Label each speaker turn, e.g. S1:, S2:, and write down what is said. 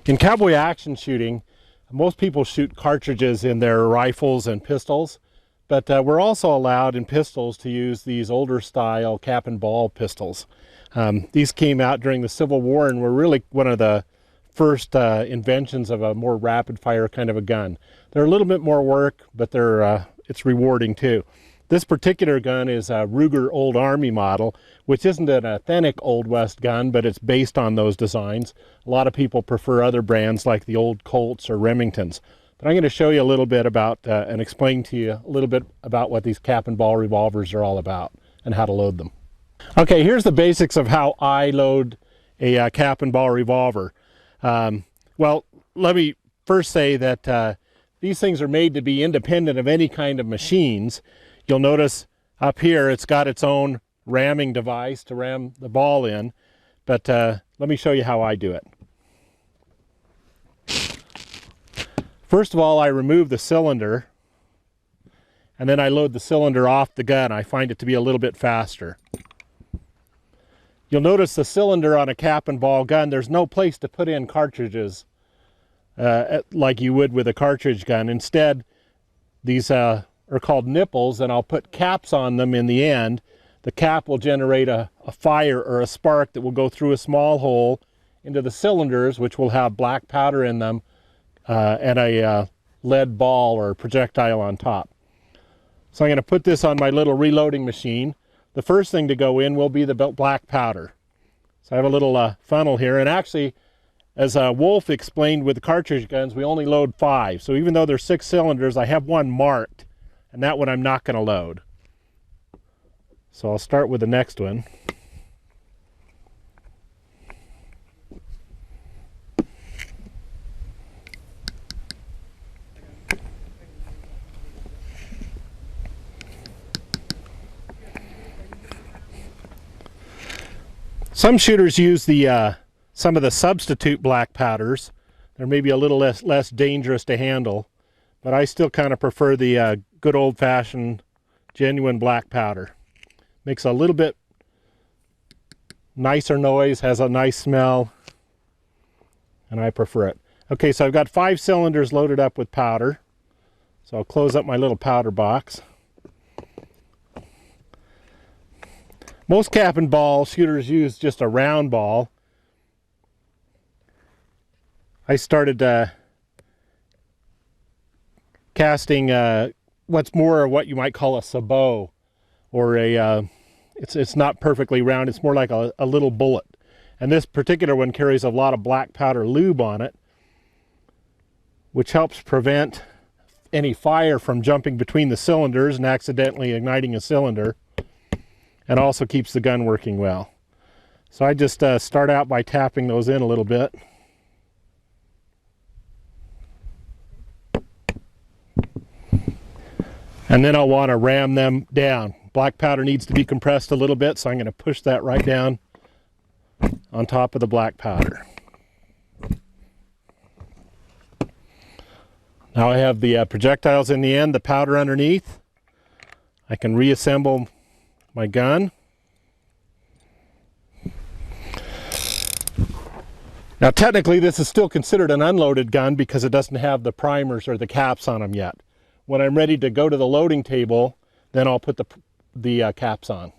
S1: In cowboy action shooting, most people shoot cartridges in their rifles and pistols, but we're also allowed in pistols to use these older style cap and ball pistols. These came out during the Civil War and were really one of the first inventions of a more rapid fire kind of a gun. They're a little bit more work, but it's rewarding too. This particular gun is a Ruger Old Army model, which isn't an authentic Old West gun, but it's based on those designs. A lot of people prefer other brands like the old Colts or Remingtons. But I'm going to show you a little bit about and explain to you a little bit about what these cap and ball revolvers are all about and how to load them. Okay, here's the basics of how I load a cap and ball revolver. Well, let me first say that these things are made to be independent of any kind of machines. You'll notice up here it's got its own ramming device to ram the ball in, but let me show you how I do it. First of all, I remove the cylinder, and then I load the cylinder off the gun. I find it to be a little bit faster. You'll notice the cylinder on a cap and ball gun, there's no place to put in cartridges like you would with a cartridge gun. Instead, these are called nipples, and I'll put caps on them in the end. The cap will generate a fire or a spark that will go through a small hole into the cylinders, which will have black powder in them and a lead ball or projectile on top. So I'm going to put this on my little reloading machine. The first thing to go in will be the black powder. So I have a little funnel here, and actually, as Wolf explained with the cartridge guns, we only load 5. So even though there's 6 cylinders, I have one marked, and that one I'm not going to load. So I'll start with the next one. Some shooters use the some of the substitute black powders. They're maybe a little less dangerous to handle, but I still kind of prefer the good old-fashioned genuine black powder. Makes a little bit nicer noise, has a nice smell, and I prefer it. Okay, so I've got 5 cylinders loaded up with powder. So I'll close up my little powder box. Most cap and ball shooters use just a round ball. I started casting what's more what you might call a sabot, or a it's not perfectly round, it's more like a little bullet. And this particular one carries a lot of black powder lube on it, which helps prevent any fire from jumping between the cylinders and accidentally igniting a cylinder, and also keeps the gun working well. So I just start out by tapping those in a little bit. And then I'll want to ram them down. Black powder needs to be compressed a little bit, so I'm going to push that right down on top of the black powder. Now I have the projectiles in the end, the powder underneath. I can reassemble my gun. Now technically this is still considered an unloaded gun because it doesn't have the primers or the caps on them yet. When I'm ready to go to the loading table, then I'll put the caps on.